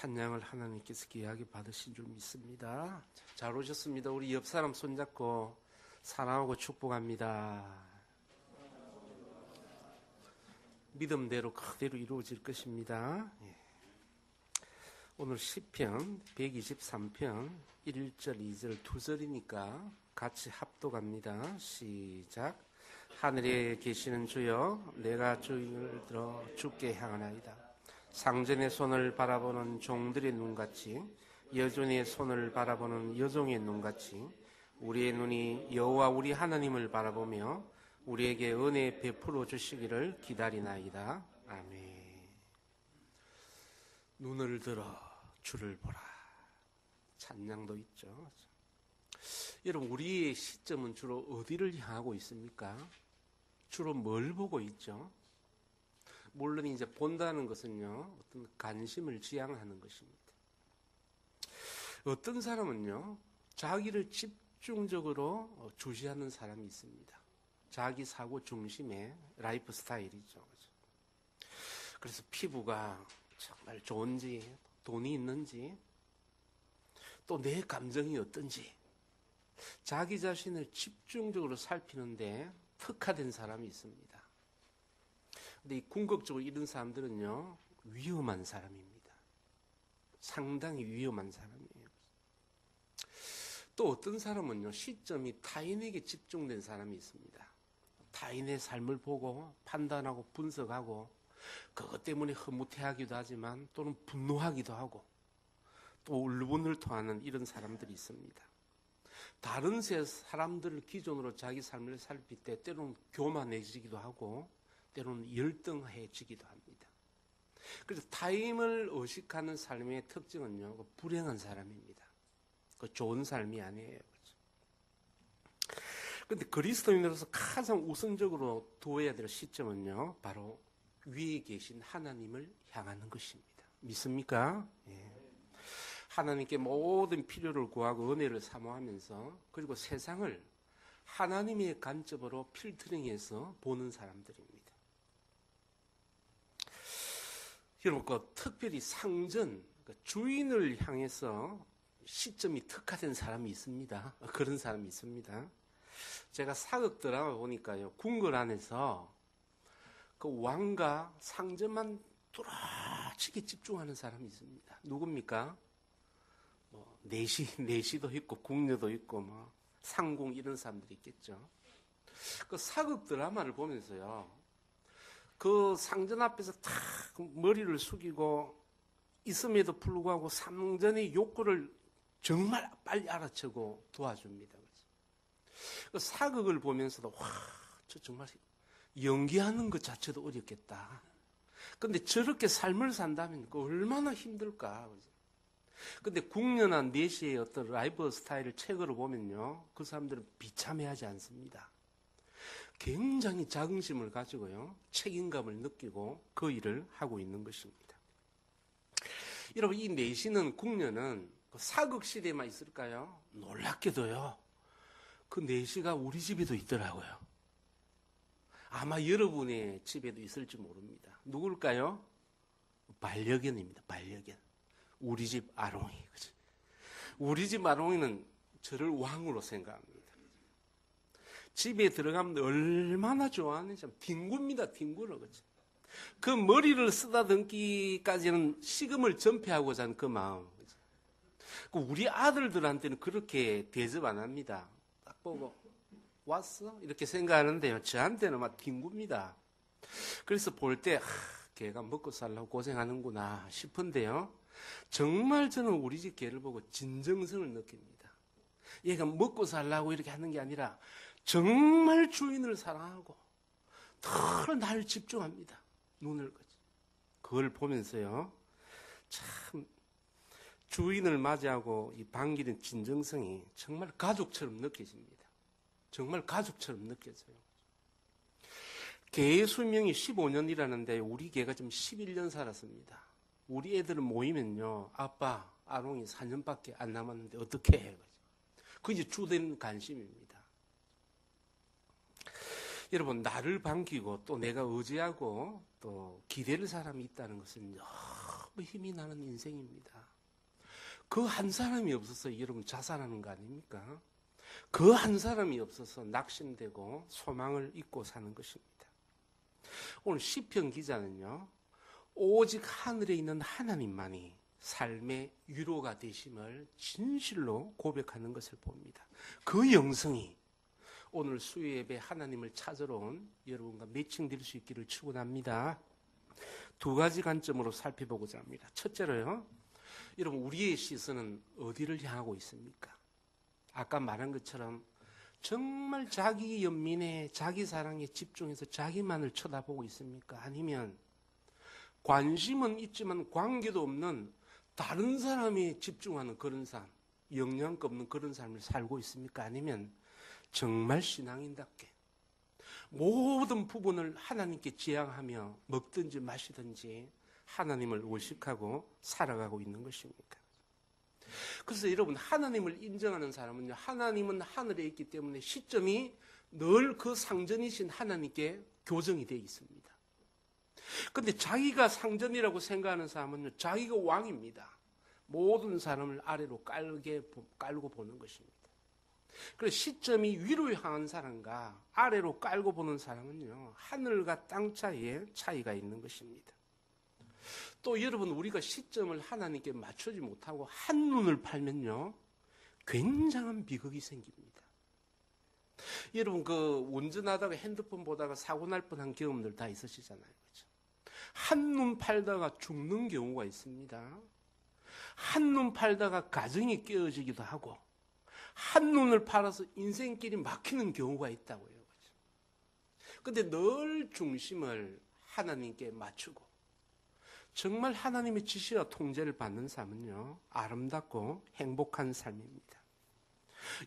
찬양을 하나님께서 귀하게 받으신 줄 믿습니다. 잘 오셨습니다. 우리 옆 사람 손잡고 사랑하고 축복합니다. 믿음대로 그대로 이루어질 것입니다. 오늘 시편 123편 1절 2절 2절이니까 같이 합독합니다. 시작. 하늘에 계시는 주여, 내가 주인을 들어 주께 향하나이다. 상전의 손을 바라보는 종들의 눈같이, 여종의 손을 바라보는 여종의 눈같이 우리의 눈이 여호와 우리 하나님을 바라보며 우리에게 은혜 베풀어 주시기를 기다리나이다. 아멘. 눈을 들어 주를 보라. 찬양도 있죠. 여러분, 우리의 시점은 주로 어디를 향하고 있습니까? 주로 뭘 보고 있죠? 물론 이제 본다는 것은요, 어떤 관심을 지향하는 것입니다. 어떤 사람은요, 자기를 집중적으로 주시하는 사람이 있습니다. 자기 사고 중심의 라이프 스타일이죠. 그래서 피부가 정말 좋은지, 돈이 있는지, 또 내 감정이 어떤지, 자기 자신을 집중적으로 살피는데 특화된 사람이 있습니다. 근데 이 궁극적으로 이런 사람들은요, 위험한 사람입니다. 상당히 위험한 사람이에요. 또 어떤 사람은요, 시점이 타인에게 집중된 사람이 있습니다. 타인의 삶을 보고 판단하고 분석하고 그것 때문에 흐뭇해하기도 하지만 또는 분노하기도 하고 또 울분을토하는 이런 사람들이 있습니다. 다른 사람들을 기준으로 자기 삶을 살필 때 때로는 교만해지기도 하고 때로는 열등해지기도 합니다. 그래서 타인을 의식하는 삶의 특징은요, 불행한 사람입니다. 그 좋은 삶이 아니에요. 그런데 그리스도인으로서 가장 우선적으로 두어야 될 시점은요, 바로 위에 계신 하나님을 향하는 것입니다. 믿습니까? 예. 하나님께 모든 필요를 구하고 은혜를 사모하면서, 그리고 세상을 하나님의 관점으로 필터링해서 보는 사람들입니다. 여러분, 특별히 상전, 주인을 향해서 시점이 특화된 사람이 있습니다. 그런 사람이 있습니다. 제가 사극 드라마 보니까요, 궁궐 안에서 그 왕과 상전만 뚜렷하게 집중하는 사람이 있습니다. 누굽니까? 내시도 있고 궁녀도 있고 상궁 이런 사람들이 있겠죠. 그 사극 드라마를 보면서요, 그 상전 앞에서 탁 머리를 숙이고 있음에도 불구하고 상전의 욕구를 정말 빨리 알아채고 도와줍니다. 그 사극을 보면서도 저 정말 연기하는 것 자체도 어렵겠다. 근데 저렇게 삶을 산다면 얼마나 힘들까. 근데 궁녀나 내시의 어떤 라이프 스타일을 책으로 보면요, 그 사람들은 비참해하지 않습니다. 굉장히 자긍심을 가지고요, 책임감을 느끼고 그 일을 하고 있는 것입니다. 여러분, 이 내시는, 궁녀는 사극 시대에만 있을까요? 놀랍게도요, 그 내시가 우리 집에도 있더라고요. 아마 여러분의 집에도 있을지 모릅니다. 누굴까요? 반려견입니다. 반려견. 우리 집 아롱이. 그치? 우리 집 아롱이는 저를 왕으로 생각합니다. 집에 들어가면 얼마나 좋아하는지 뒹굽니다. 뒹굴어. 그치? 그 머리를 쓰다듬기까지는 식음을 전폐하고자 하는 그 마음. 그치? 우리 아들들한테는 그렇게 대접 안 합니다. 딱 보고 왔어? 이렇게 생각하는데요, 저한테는 막 뒹굽니다. 그래서 볼 때 걔가 먹고 살려고 고생하는구나 싶은데요, 정말 저는 우리 집 개를 보고 진정성을 느낍니다. 얘가 먹고 살려고 이렇게 하는 게 아니라 정말 주인을 사랑하고 더 나를 집중합니다. 눈을. 그걸 보면서요, 참 주인을 맞이하고 이 반기는 진정성이 정말 가족처럼 느껴집니다. 정말 가족처럼 느껴져요. 개의 수명이 15년이라는데 우리 개가 지금 11년 살았습니다. 우리 애들은 모이면요, 아빠, 아롱이 4년밖에 안 남았는데 어떻게 해? 그게 주된 관심입니다. 여러분, 나를 반기고 또 내가 의지하고 또 기댈 사람이 있다는 것은 너무 힘이 나는 인생입니다. 그 한 사람이 없어서 여러분 자살하는 거 아닙니까? 그 한 사람이 없어서 낙심되고 소망을 잊고 사는 것입니다. 오늘 시편 기자는요, 오직 하늘에 있는 하나님만이 삶의 위로가 되심을 진실로 고백하는 것을 봅니다. 그 영성이 오늘 수요 예배 하나님을 찾으러 온 여러분과 매칭될 수 있기를 축원합니다. 두 가지 관점으로 살펴보고자 합니다. 첫째로요, 여러분 우리의 시선은 어디를 향하고 있습니까? 아까 말한 것처럼 정말 자기 연민에 자기 사랑에 집중해서 자기만을 쳐다보고 있습니까? 아니면 관심은 있지만 관계도 없는 다른 사람에 집중하는 그런 삶, 영향력 없는 그런 삶을 살고 있습니까? 아니면 정말 신앙인답게 모든 부분을 하나님께 지향하며 먹든지 마시든지 하나님을 의식하고 살아가고 있는 것입니까? 그래서 여러분 하나님을 인정하는 사람은요, 하나님은 하늘에 있기 때문에 시점이 늘 그 상전이신 하나님께 교정이 되어 있습니다. 그런데 자기가 상전이라고 생각하는 사람은요, 자기가 왕입니다. 모든 사람을 아래로 깔고 보는 것입니다. 그래서 시점이 위로 향한 사람과 아래로 깔고 보는 사람은요, 하늘과 땅 차이에 차이가 있는 것입니다. 또 여러분 우리가 시점을 하나님께 맞추지 못하고 한눈을 팔면요, 굉장한 비극이 생깁니다. 여러분 그 운전하다가 핸드폰 보다가 사고 날 뻔한 경험들 다 있으시잖아요. 그렇죠? 한눈 팔다가 죽는 경우가 있습니다. 한눈 팔다가 가정이 깨어지기도 하고 한눈을 팔아서 인생길이 막히는 경우가 있다고요. 그런데 늘 중심을 하나님께 맞추고 정말 하나님의 지시와 통제를 받는 삶은요, 아름답고 행복한 삶입니다.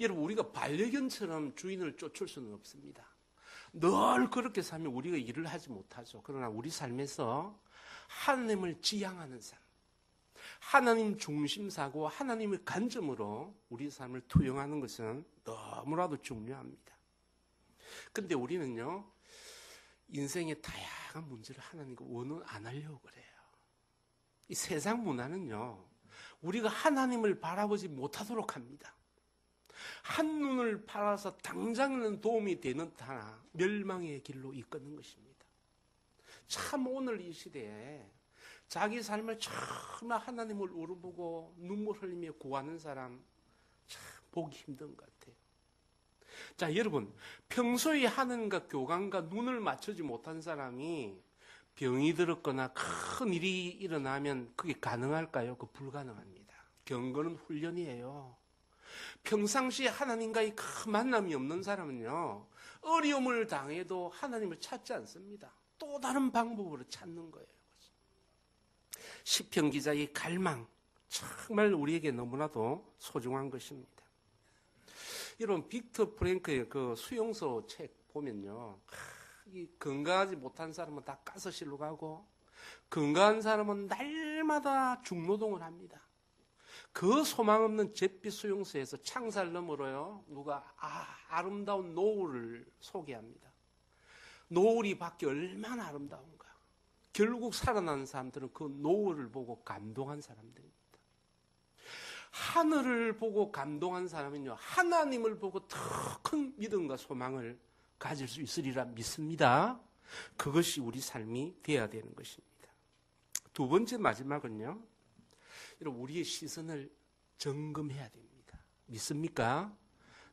여러분 우리가 반려견처럼 주인을 쫓을 수는 없습니다. 늘 그렇게 살면 우리가 일을 하지 못하죠. 그러나 우리 삶에서 하나님을 지향하는 삶, 하나님 중심사고 하나님의 관점으로 우리 삶을 투영하는 것은 너무나도 중요합니다. 그런데 우리는요, 인생의 다양한 문제를 하나님과 원은 안 하려고 그래요. 이 세상 문화는요, 우리가 하나님을 바라보지 못하도록 합니다. 한눈을 팔아서 당장은 도움이 되는 하나 멸망의 길로 이끄는 것입니다. 참 오늘 이 시대에 자기 삶을 정말 하나님을 우러보고 눈물 흘리며 구하는 사람 참 보기 힘든 것 같아요. 자, 여러분 평소에 하나님과 교감과 눈을 맞추지 못한 사람이 병이 들었거나 큰 일이 일어나면 그게 가능할까요? 그 불가능합니다. 경건은 훈련이에요. 평상시에 하나님과의 큰 만남이 없는 사람은요, 어려움을 당해도 하나님을 찾지 않습니다. 또 다른 방법으로 찾는 거예요. 시편 기자의 갈망, 정말 우리에게 너무나도 소중한 것입니다. 여러분 빅터 프랭크의 그 수용소 책 보면요, 이 건강하지 못한 사람은 다 가스실로 가고 건강한 사람은 날마다 중노동을 합니다. 그 소망 없는 잿빛 수용소에서 창살 너머로요, 누가 아름다운 노을을 소개합니다. 노을이 밖에 얼마나 아름다운가. 결국 살아나는 사람들은 그 노을을 보고 감동한 사람들입니다. 하늘을 보고 감동한 사람은요, 하나님을 보고 더 큰 믿음과 소망을 가질 수 있으리라 믿습니다. 그것이 우리 삶이 되어야 되는 것입니다. 두 번째 마지막은요, 여러분 우리의 시선을 점검해야 됩니다. 믿습니까?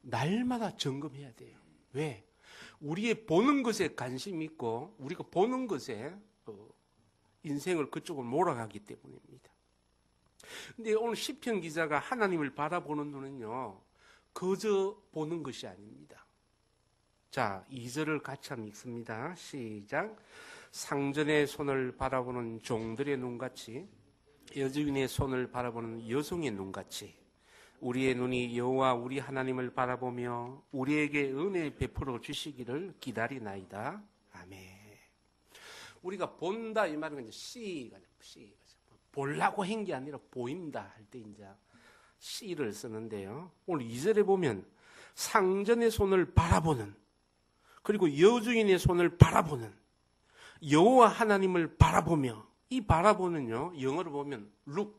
날마다 점검해야 돼요. 왜? 우리의 보는 것에 관심이 있고 우리가 보는 것에 인생을 그쪽으로 몰아가기 때문입니다. 근데 오늘 시편 기자가 하나님을 바라보는 눈은요, 그저 보는 것이 아닙니다. 자, 2절을 같이 한번 읽습니다. 시작. 상전의 손을 바라보는 종들의 눈같이 여주인의 손을 바라보는 여성의 눈같이 우리의 눈이 여호와 우리 하나님을 바라보며 우리에게 은혜 베풀어 주시기를 기다리나이다. 아멘. 우리가 본다 이 말은 이제 보려고 한 게 아니라 보인다 할 때 이제 씨를 쓰는데요. 오늘 2절에 보면 상전의 손을 바라보는, 그리고 여주인의 손을 바라보는, 여호와 하나님을 바라보며 이 바라보는요, 영어로 보면 look,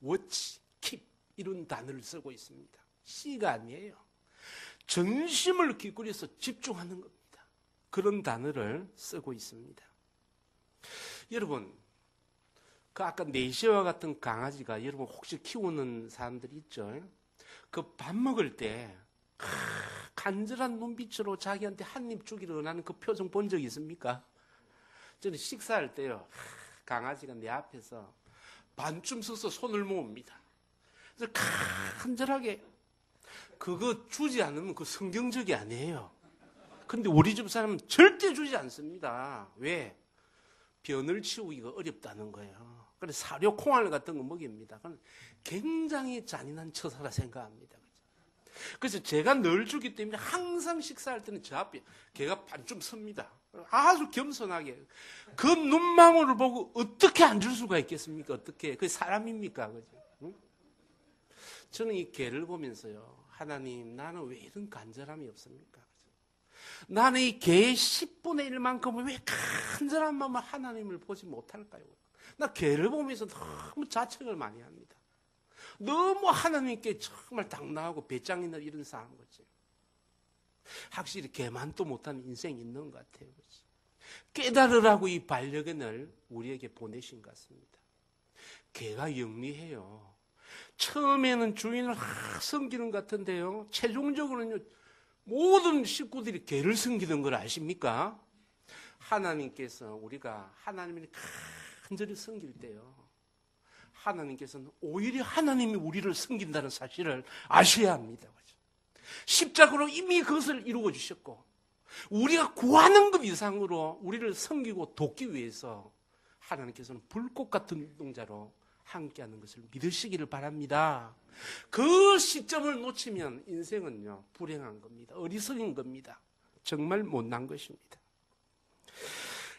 watch, keep 이런 단어를 쓰고 있습니다. C가 아니에요. 전심을 기울여서 집중하는 겁니다. 그런 단어를 쓰고 있습니다. 여러분, 그 아까 네시와 같은 강아지가 여러분 혹시 키우는 사람들이 있죠? 그 밥 먹을 때 간절한 눈빛으로 자기한테 한 입 주기를 원하는 그 표정 본 적 있습니까? 저는 식사할 때요, 강아지가 내 앞에서 반쯤 서서 손을 모읍니다. 그래서 간절하게 그거 주지 않으면 그 성경적이 아니에요. 근데 우리 집 사람은 절대 주지 않습니다. 왜? 변을 치우기가 어렵다는 거예요. 그래서 사료 콩알 같은 거 먹입니다. 굉장히 잔인한 처사라 생각합니다. 그래서 제가 늘 주기 때문에 항상 식사할 때는 저 앞에 걔가 반쯤 섭니다. 아주 겸손하게. 그 눈망울을 보고 어떻게 안 줄 수가 있겠습니까? 어떻게. 그게 사람입니까? 그죠? 응? 저는 이 개를 보면서요, 하나님, 나는 왜 이런 간절함이 없습니까? 나는 이 개의 10분의 1만큼은 왜 간절한 마음을 하나님을 보지 못할까요? 나 개를 보면서 너무 자책을 많이 합니다. 너무 하나님께 정말 당당하고 배짱이는 이런 사람 거지. 확실히 개만도 못하는 인생이 있는 것 같아요. 그치? 깨달으라고 이 반려견을 우리에게 보내신 것 같습니다. 개가 영리해요. 처음에는 주인을 섬기는 것 같은데요, 최종적으로는 모든 식구들이 개를 섬기는 걸 아십니까? 하나님께서 우리가 하나님을 간절히 섬길 때요, 하나님께서는 오히려 하나님이 우리를 섬긴다는 사실을 아셔야 합니다. 십자가로 이미 그것을 이루어 주셨고, 우리가 구하는 것 이상으로 우리를 섬기고 돕기 위해서 하나님께서는 불꽃 같은 눈동자로 함께하는 것을 믿으시기를 바랍니다. 그 시점을 놓치면 인생은요, 불행한 겁니다. 어리석인 겁니다. 정말 못난 것입니다.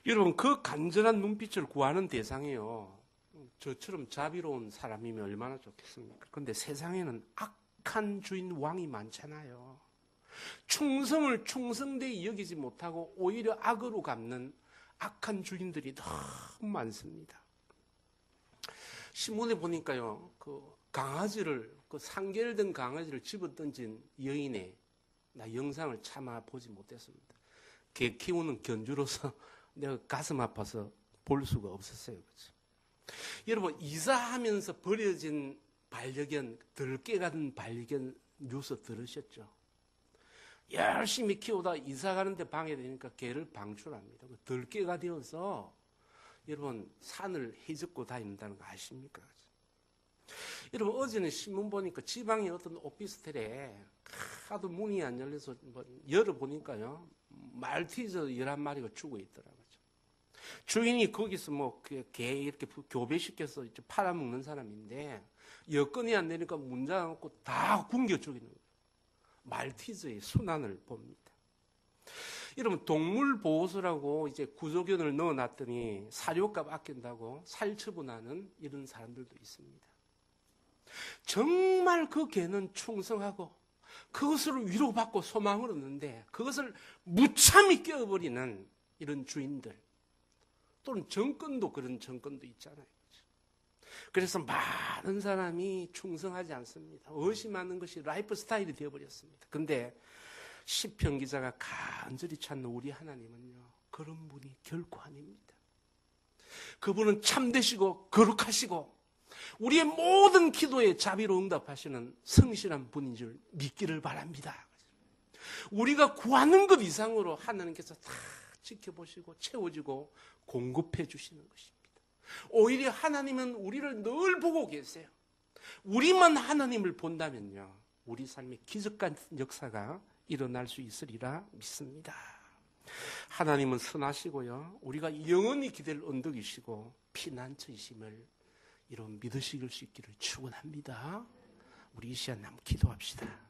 여러분, 그 간절한 눈빛을 구하는 대상이요, 저처럼 자비로운 사람이면 얼마나 좋겠습니까? 그런데 세상에는 악한 주인 왕이 많잖아요. 충성을 충성되이 여기지 못하고 오히려 악으로 갚는 악한 주인들이 너무 많습니다. 신문에 보니까요, 그 강아지를, 그 상결된 강아지를 집어 던진 여인의, 나 영상을 차마 보지 못했습니다. 개 키우는 견주로서 내가 가슴 아파서 볼 수가 없었어요. 그렇죠? 여러분, 이사하면서 버려진 반려견, 들깨 같은 반려견 뉴스 들으셨죠? 열심히 키우다 이사 가는데 방해되니까 개를 방출합니다. 들깨가 되어서 여러분 산을 헤집고 다닌다는 거 아십니까? 여러분, 어제는 신문 보니까 지방의 어떤 오피스텔에 하도 문이 안 열려서 열어보니까요, 말티즈 11마리가 죽어 있더라고요. 주인이 거기서 개 이렇게 교배시켜서 이제 팔아먹는 사람인데, 여건이 안 되니까 문 닫아놓고 다 굶겨 죽이는 거예요. 말티즈의 순환을 봅니다. 여러분, 동물보호소라고 이제 구조견을 넣어놨더니 사료값 아낀다고 살처분하는 이런 사람들도 있습니다. 정말 그 개는 충성하고 그것으로 위로받고 소망을 얻는데 그것을 무참히 깨어버리는 이런 주인들, 또는 정권도, 그런 정권도 있잖아요. 그래서 많은 사람이 충성하지 않습니다. 의심하는 것이 라이프 스타일이 되어버렸습니다. 근데 시편 기자가 간절히 찾는 우리 하나님은요, 그런 분이 결코 아닙니다. 그분은 참되시고 거룩하시고 우리의 모든 기도에 자비로 응답하시는 성실한 분인 줄 믿기를 바랍니다. 우리가 구하는 것 이상으로 하나님께서 다 지켜보시고 채워주고 공급해 주시는 것입니다. 오히려 하나님은 우리를 늘 보고 계세요. 우리만 하나님을 본다면요, 우리 삶에 기적 같은 역사가 일어날 수 있으리라 믿습니다. 하나님은 선하시고요, 우리가 영원히 기댈 언덕이시고 피난처이심을 이런 믿으실 수 있기를 축원합니다. 우리 이 시간 한번 기도합시다.